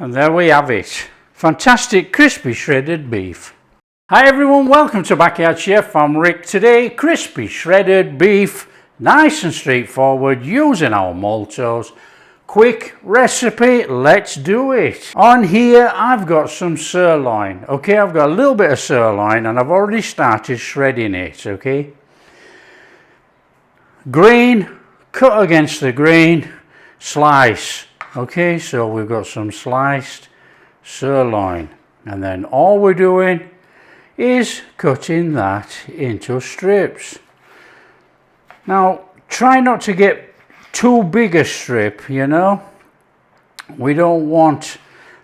And there we have it. Fantastic crispy shredded beef. Hi everyone, welcome to Backyard Chef. I'm Rick. Today, crispy shredded beef, nice and straightforward, using our maltose. Quick recipe, let's do it. On here, I've got some sirloin. Okay, I've got a little bit of sirloin and I've already started shredding it, okay. Grain, cut against the grain, slice. Okay, so we've got some sliced sirloin, and then all we're doing is cutting that into strips. Now, try not to get too big a strip, you know. We don't want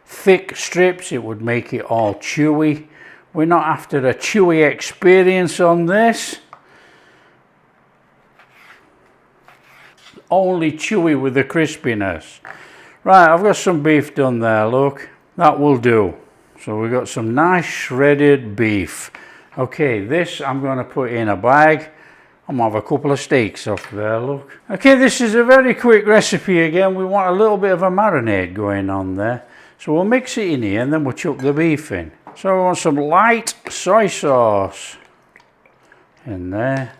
thick strips, it would make it all chewy. We're not after a chewy experience on this. Only chewy with the crispiness. Right, I've got some beef done there, look. That will do. So we've got some nice shredded beef. Okay, this I'm going to put in a bag. I'm going to have a couple of steaks off there, look. Okay, this is a very quick recipe again. We want a little bit of a marinade going on there. So we'll mix it in here and then we'll chuck the beef in. So we want some light soy sauce in there.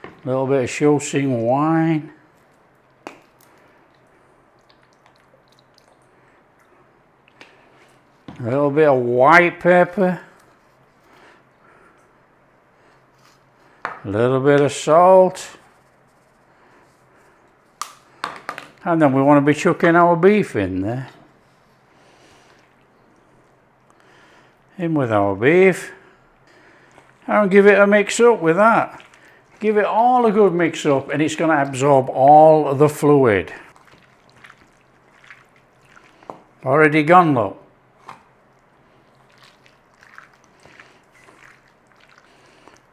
A little bit of Chilsing wine. A little bit of white pepper, a little bit of salt, and then we want to be chucking our beef in there. In with our beef, and give it a mix up with that. Give it all a good mix up and it's going to absorb all the fluid. Already gone, look.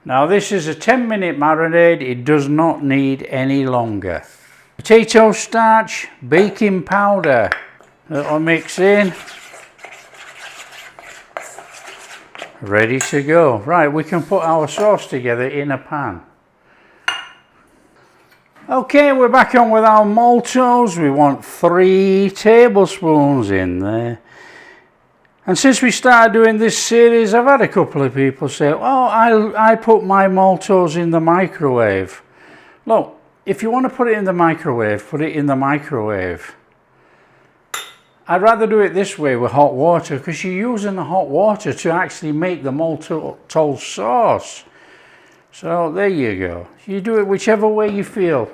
Now this is a 10-minute marinade, it does not need any longer. Potato starch, baking powder, little mix in. Ready to go. Right, we can put our sauce together in a pan. Okay, we're back on with our maltose. We want 3 tablespoons in there. And since we started doing this series, I've had a couple of people say, oh, I put my maltose in the microwave. Look, if you want to put it in the microwave, put it in the microwave. I'd rather do it this way with hot water because you're using the hot water to actually make the maltose sauce. So there you go. You do it whichever way you feel.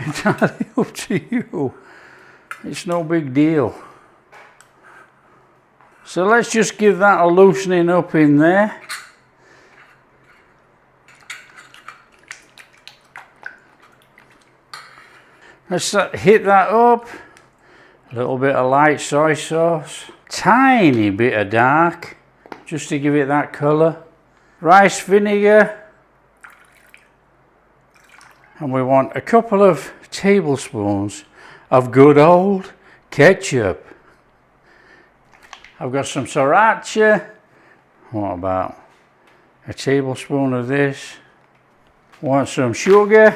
Entirely up to you. It's no big deal. So let's just give that a loosening up in there. Let's hit that up. A little bit of light soy sauce. Tiny bit of dark, just to give it that colour. Rice vinegar. And we want a couple of tablespoons of good old ketchup. I've got some sriracha. What about a tablespoon of this? Want some sugar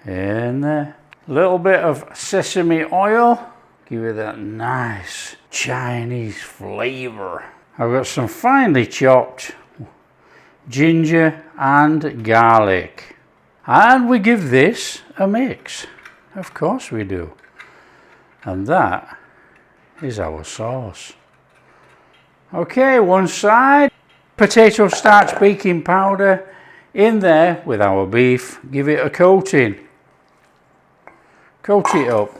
in there. A little bit of sesame oil. Give it that nice Chinese flavor. I've got some finely chopped ginger and garlic. And we give this a mix. Of course we do. And that is our sauce. Okay, one side, potato starch baking powder in there with our beef. Give it a coating. Coat it up.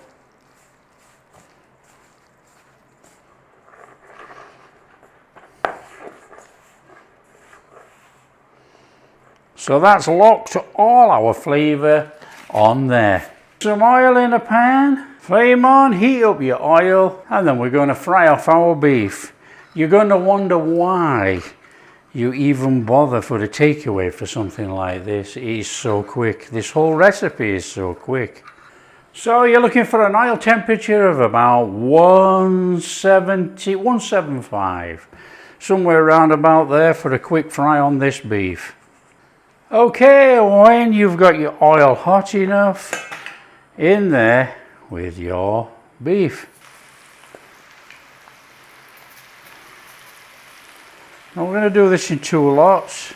So that's locked all our flavour on there. Some oil in a pan. Flame on, heat up your oil, and then we're going to fry off our beef. You're going to wonder why you even bother for the takeaway for something like this. It is so quick. This whole recipe is so quick. So you're looking for an oil temperature of about 170, 175. Somewhere around about there for a quick fry on this beef. Okay, when you've got your oil hot enough, in there with your beef. Now we're going to do this in 2 lots.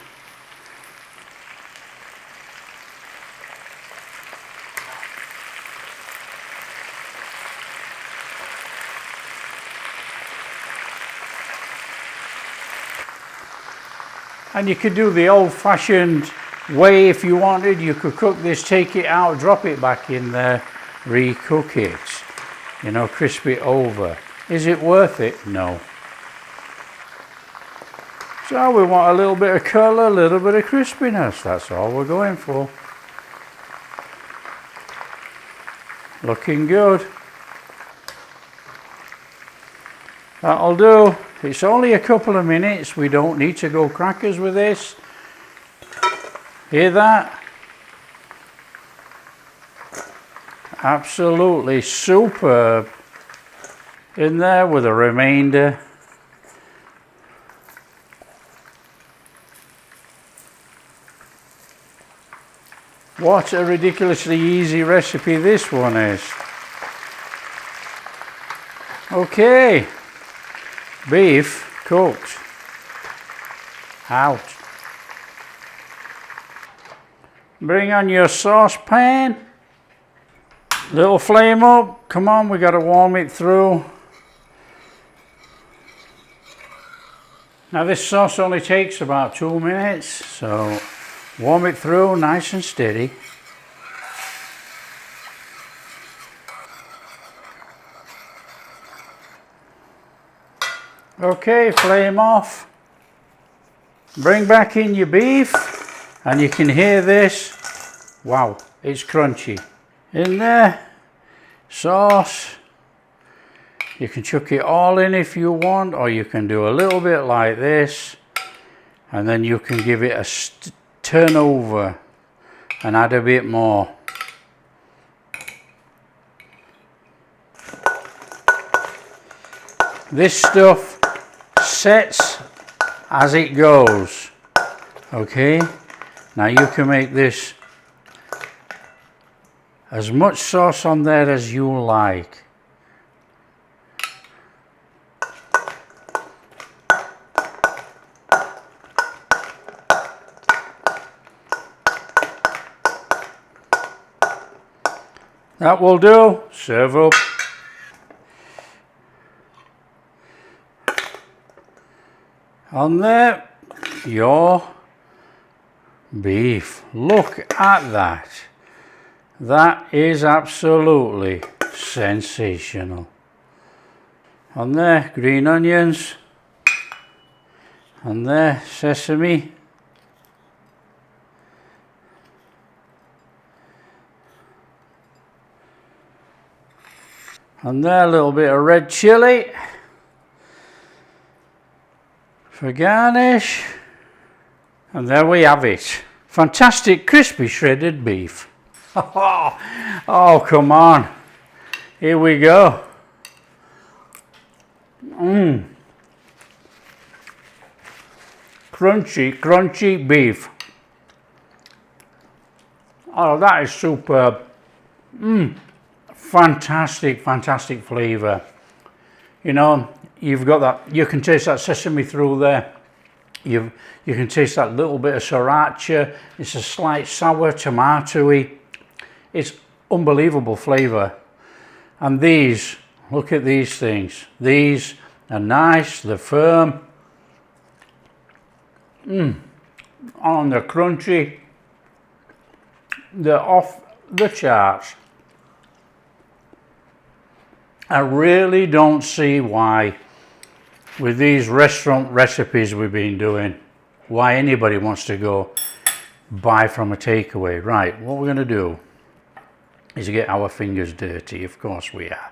And you could do the old-fashioned way if you wanted. You could cook this, take it out, drop it back in there, recook it. You know, crisp it over. Is it worth it? No. So we want a little bit of colour, a little bit of crispiness. That's all we're going for. Looking good. That'll do. It's only a couple of minutes. We don't need to go crackers with this. Hear that? Absolutely superb. In there with the remainder. What a ridiculously easy recipe this one is. Okay. Beef cooked. Out. Bring on your saucepan. Little flame up. Come on, we got to warm it through. Now this sauce only takes about 2 minutes, so warm it through nice and steady. Okay, flame off. Bring back in your beef, and you can hear this. Wow, it's crunchy. In there, sauce. You can chuck it all in if you want, or you can do a little bit like this, and then you can give it a turn over and add a bit more. This stuff sets as it goes. Okay, now you can make this as much sauce on there as you like. That will do. Serve up. On there, your beef. Look at that. That is absolutely sensational. On there, green onions. On there, sesame. On there, a little bit of red chili for garnish. And there we have it. Fantastic crispy shredded beef. Oh, come on. Here we go. Crunchy, crunchy beef. Oh, that is superb. Fantastic, fantastic flavour. You know, you've got that, you can taste that sesame through there. You can taste that little bit of sriracha. It's a slight sour, tomatoey. It's unbelievable flavour. And these, look at these things. These are nice, they're firm. And they're crunchy. They're off the charts. I really don't see why, with these restaurant recipes we've been doing, why anybody wants to go buy from a takeaway. Right, what we're going to do is get our fingers dirty. Of course we are.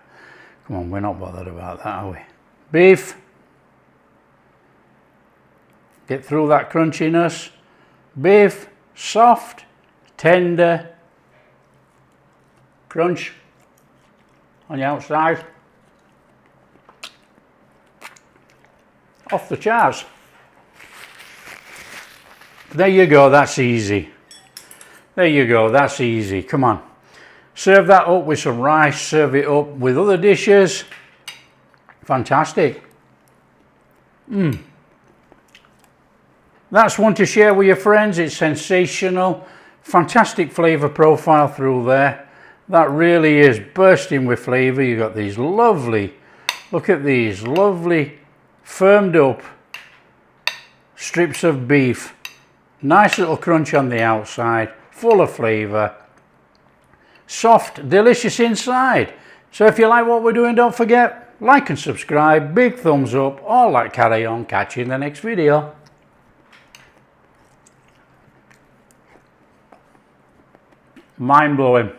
Come on, we're not bothered about that, are we? Beef. Get through that crunchiness. Beef, soft, tender, crunch on the outside. Off the charts. There you go, that's easy. There you go, that's easy. Come on. Serve that up with some rice, serve it up with other dishes. Fantastic. That's one to share with your friends. It's sensational. Fantastic flavour profile through there. That really is bursting with flavour. You've got these lovely, look at these lovely firmed up strips of beef. Nice little crunch on the outside, full of flavour. Soft, delicious inside. So if you like what we're doing, don't forget, like and subscribe, big thumbs up, all that carry on. Catch you in the next video. Mind blowing.